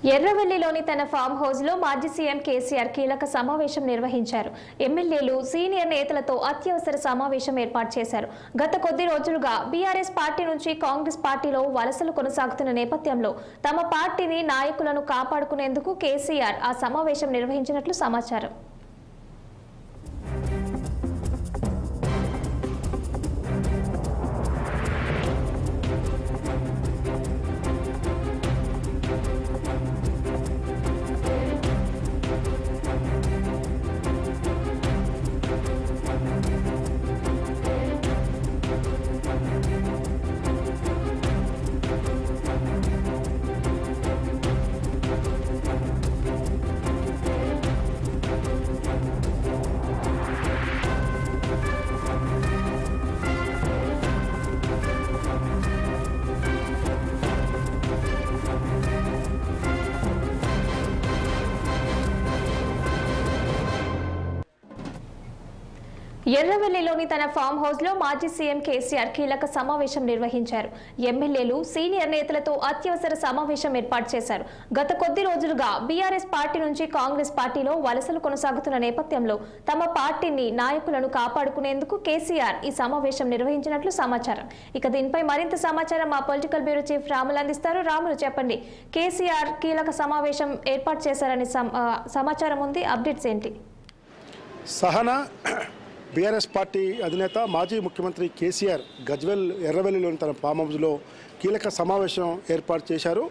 ఎర్రవెల్లిలోని తన farm house లో మాజీ సీఎం కేసీఆర్ కీలక సమావేశం నిర్వహించారు. ఎమ్మెల్యేలు, సీనియర్ నేతలతో అత్యవసర సమావేశం ఏర్పాటు చేశారు. గత కొద్ది రోజులుగా బీఆర్ఎస్ పార్టీ నుంచి కాంగ్రెస్ పార్టీలో వలసలు కొనసాగుతున్న నేపథ్యంలో తమ పార్టీని నాయకులను కాపాడుకునేందుకు కేసీఆర్ ఆ సమావేశం నిర్వహించినట్లు సమాచారం. ఎర్రవెల్లిలోని తన ఫామ్ హౌస్ లో మాజీ సీఎం కేసీఆర్ కీలక సమావేశం నిర్వహించారు. ఎమ్మెల్యేలు, సీనియర్ నేతలతో అత్యవసర సమావేశం ఏర్పాటు చేశారు. గత కొద్ది రోజులుగా బీఆర్ఎస్ పార్టీ నుంచి కాంగ్రెస్ పార్టీలో వలసలు కొనసాగుతున్న నేపథ్యంలో తమ పార్టీని నాయకులను కాపాడుకునేందుకు కేసీఆర్ ఈ సమావేశం నిర్వహించినట్లు సమాచారం. ఇక దీనిపై మరింత సమాచారం మా పొలిటికల్ బ్యూరో చీఫ్ రాములు అందిస్తారు. రాములు, చెప్పండి, కేసీఆర్ కీలక సమావేశం ఏర్పాటు చేశారని సమాచారం ఉంది, అప్డేట్స్ ఏంటి? సహనా, బీఆర్ఎస్ పార్టీ అధినేత మాజీ ముఖ్యమంత్రి కేసీఆర్ గజ్వెల్ ఎర్రవెల్లిలోని తన ఫామ్ హౌస్లో కీలక సమావేశం ఏర్పాటు చేశారు.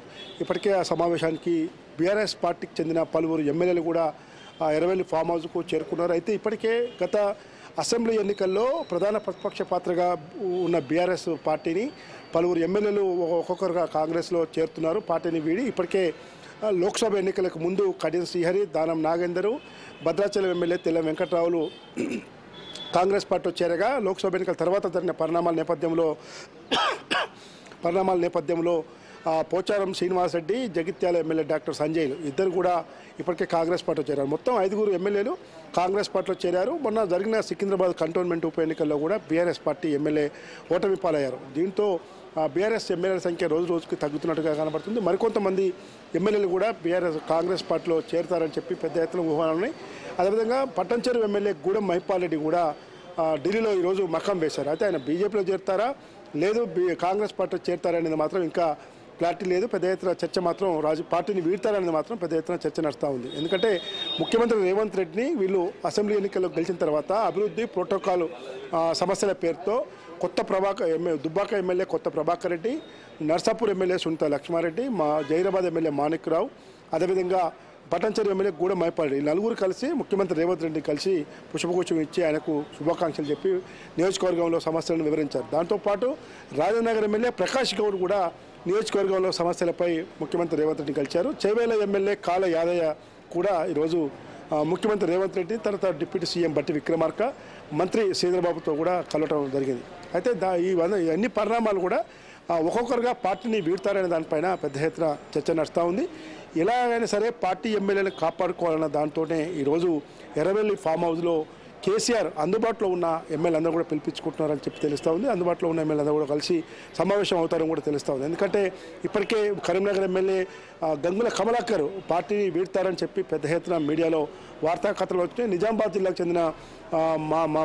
ఇప్పటికే ఆ సమావేశానికి బీఆర్ఎస్ పార్టీకి చెందిన పలువురు ఎమ్మెల్యేలు కూడా ఆ ఎర్రవెల్లి ఫామ్ హౌస్కు చేరుకున్నారు. అయితే ఇప్పటికే గత అసెంబ్లీ ఎన్నికల్లో ప్రధాన ప్రతిపక్ష పాత్రగా ఉన్న బీఆర్ఎస్ పార్టీని పలువురు ఎమ్మెల్యేలు ఒక్కొక్కరుగా కాంగ్రెస్లో చేరుతున్నారు. పార్టీని వీడి ఇప్పటికే లోక్సభ ఎన్నికలకు ముందు కడియం శ్రీహరి, దానం నాగేందరు, భద్రాచలం ఎమ్మెల్యే తెల్ల వెంకట్రావులు కాంగ్రెస్ పార్టీలో చేరగా లోక్సభ ఎన్నికల తర్వాత జరిగిన పరిణామాల నేపథ్యంలో పోచారం శ్రీనివాసరెడ్డి, జగిత్యాల ఎమ్మెల్యే డాక్టర్ సంజయ్లు ఇద్దరు కూడా ఇప్పటికే కాంగ్రెస్ పార్టీలో చేరారు. మొత్తం 5 ఎమ్మెల్యేలు కాంగ్రెస్ పార్టీలో చేరారు. మొన్న జరిగిన సికింద్రాబాద్ కంటోన్మెంట్ ఉప ఎన్నికల్లో కూడా బీఆర్ఎస్ పార్టీ ఎమ్మెల్యే ఓటమి పాలయ్యారు. దీంతో బీఆర్ఎస్ ఎమ్మెల్యేల సంఖ్య రోజు రోజుకి తగ్గుతున్నట్టుగా కనబడుతుంది. మరికొంతమంది ఎమ్మెల్యేలు కూడా కాంగ్రెస్ పార్టీలో చేరుతారని చెప్పి పెద్ద ఎత్తున ఊహాలు ఉన్నాయి. అదేవిధంగా పట్టంచెరు ఎమ్మెల్యే గూడెం మహిపాల్ రెడ్డి కూడా ఢిల్లీలో ఈరోజు మకం వేశారు. అయితే ఆయన బీజేపీలో చేరుతారా లేదు కాంగ్రెస్ పార్టీలో చేరుతారా అనేది మాత్రం ఇంకా క్లారిటీ లేదు. పెద్ద ఎత్తున చర్చ మాత్రం పార్టీని వీడతారనేది మాత్రం పెద్ద ఎత్తున చర్చ నడుస్తూ ఉంది. ఎందుకంటే ముఖ్యమంత్రి రేవంత్ రెడ్డిని వీళ్ళు అసెంబ్లీ ఎన్నికల్లో గెలిచిన తర్వాత అభివృద్ధి ప్రోటోకాల్ సమస్యల పేరుతో దుబ్బాక ఎమ్మెల్యే కొత్త ప్రభాకర్ రెడ్డి, నర్సాపూర్ ఎమ్మెల్యే సునీత లక్ష్మారెడ్డి, జైరాబాద్ ఎమ్మెల్యే మాణిక్ రావు, అదేవిధంగా పట్టంచెరు ఎమ్మెల్యే గూడెం మహిపాల్ రెడ్డి, నలుగురు కలిసి ముఖ్యమంత్రి రేవంత్ రెడ్డిని కలిసి పుష్పగుచ్చం ఇచ్చి ఆయనకు శుభాకాంక్షలు చెప్పి నియోజకవర్గంలో సమస్యలను వివరించారు. దాంతోపాటు రాజనగర్ ఎమ్మెల్యే ప్రకాష్ గౌడ్ కూడా నియోజకవర్గంలో సమస్యలపై ముఖ్యమంత్రి రేవంత్ రెడ్డిని కలిశారు. చేవేల ఎమ్మెల్యే కాల యాదయ్య కూడా ఈరోజు ముఖ్యమంత్రి రేవంత్ రెడ్డి, తర్వాత డిప్యూటీ సీఎం బట్టి విక్రమార్క, మంత్రి శ్రీధరబాబుతో కూడా కలవటం జరిగింది. అయితే ఈ అన్ని పరిణామాలు కూడా ఒక్కొక్కరుగా పార్టీని వీడతారనే దానిపైన పెద్ద ఎత్తున చర్చ నడుస్తూ ఉంది. ఎలాగైనా సరే పార్టీ ఎమ్మెల్యేలను కాపాడుకోవాలన్న దాంతోనే ఈరోజు ఎర్రవెల్లి ఫామ్ హౌస్లో కేసీఆర్ అందుబాటులో ఉన్న ఎమ్మెల్యేలందరూ కూడా పిలిపించుకుంటున్నారని చెప్పి తెలుస్తూ ఉంది. అందుబాటులో ఉన్న ఎమ్మెల్యేలందరూ కూడా కలిసి సమావేశం అవుతారని కూడా తెలుస్తూ ఉంది. ఎందుకంటే ఇప్పటికే కరీంనగర్ ఎమ్మెల్యే గంగుల కమలాకర్ పార్టీని వీడతారని చెప్పి పెద్ద ఎత్తున మీడియాలో వార్తా కథలు వచ్చినాయి. నిజామాబాద్ జిల్లాకు చెందిన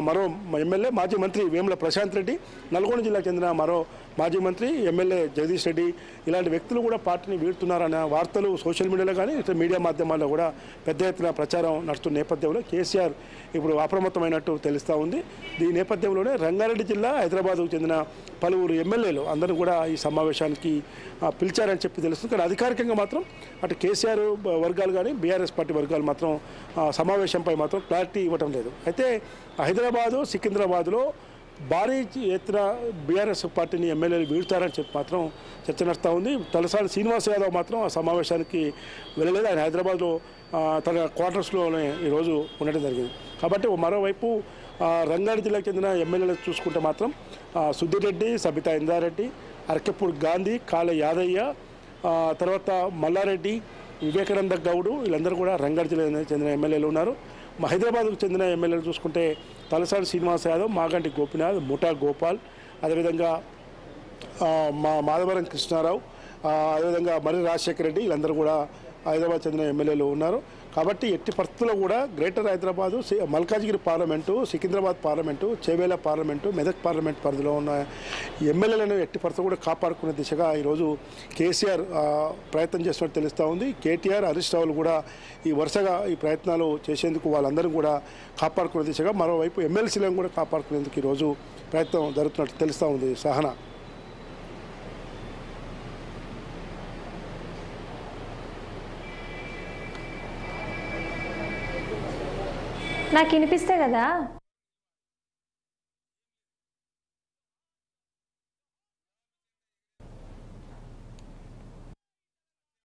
మరో ఎమ్మెల్యే మాజీ మంత్రి వేముల ప్రశాంత్ రెడ్డి, నల్గొండ జిల్లాకు చెందిన మరో మాజీ మంత్రి ఎమ్మెల్యే జగదీష్ రెడ్డి ఇలాంటి వ్యక్తులు కూడా పార్టీని వీడుతున్నారనే వార్తలు సోషల్ మీడియాలో కానీ ఇతర మీడియా మాధ్యమాల్లో కూడా పెద్ద ఎత్తున ప్రచారం నడుస్తున్న నేపథ్యంలో కేసీఆర్ ఇప్పుడు అప్రమత్తమైనట్టు తెలుస్తూ ఉంది. ఈ నేపథ్యంలోనే రంగారెడ్డి జిల్లా, హైదరాబాద్కు చెందిన పలువురు ఎమ్మెల్యేలు అందరూ కూడా ఈ సమావేశానికి పిలిచారని చెప్పి తెలుస్తుంది. కానీ అధికారికంగా మాత్రం అటు కేసీఆర్ వర్గాలు కానీ బీఆర్ఎస్ పార్టీ వర్గాలు మాత్రం సమావేశంపై మాత్రం క్లారిటీ ఇవ్వటం లేదు. అయితే హైదరాబాదు, సికింద్రాబాద్లో భారీ ఎత్తున బీఆర్ఎస్ పార్టీని ఎమ్మెల్యేలు వీడుతారని చెప్పి మాత్రం చర్చ నడుస్తూ ఉంది. తలసాని శ్రీనివాస్ యాదవ్ మాత్రం ఆ సమావేశానికి వెళ్ళలేదు. ఆయన హైదరాబాద్లో తన క్వార్టర్స్లోనే ఈరోజు ఉండడం జరిగింది. కాబట్టి మరోవైపు రంగారెడ్డి జిల్లాకు చెందిన ఎమ్మెల్యేలు చూసుకుంటే మాత్రం సుధీర్ రెడ్డి, సబితా ఇందారెడ్డి, అరకెపూడి గాంధీ, కాల యాదయ్య, తర్వాత మల్లారెడ్డి, వివేకానంద గౌడ్ వీళ్ళందరూ కూడా రంగారెడ్డి జిల్లాకు చెందిన ఎమ్మెల్యేలు ఉన్నారు. హైదరాబాద్కు చెందిన ఎమ్మెల్యేలు చూసుకుంటే తలసాని శ్రీనివాస్ యాదవ్, మాగంటి గోపినాథ్, ముఠా గోపాల్, అదేవిధంగా మాధవరం కృష్ణారావు, అదేవిధంగా మర్రి రాజశేఖర రెడ్డి వీళ్ళందరూ కూడా హైదరాబాద్ చెందిన ఎమ్మెల్యేలు ఉన్నారు. కాబట్టి ఎట్టి పరిస్థితుల్లో కూడా greater Hyderabad, Malkajgiri parliament, Secunderabad parliament, Chevella parliament, Medak parliament పరిధిలో ఉన్న ఎమ్మెల్యేలను ఎట్టి పరిస్థితులు కూడా కాపాడుకునే దిశగా ఈరోజు కేసీఆర్ ప్రయత్నం చేస్తున్నట్టు తెలుస్తూ ఉంది. కేటీఆర్, హరీష్ రావులు కూడా ఈ వరుసగా ఈ ప్రయత్నాలు చేసేందుకు వాళ్ళందరూ కూడా కాపాడుకునే దిశగా, మరోవైపు ఎమ్మెల్సీలను కూడా కాపాడుకునేందుకు ఈరోజు ప్రయత్నం జరుగుతున్నట్టు తెలుస్తూ ఉంది. సహనా. నాకు వినిపిస్తే కదా.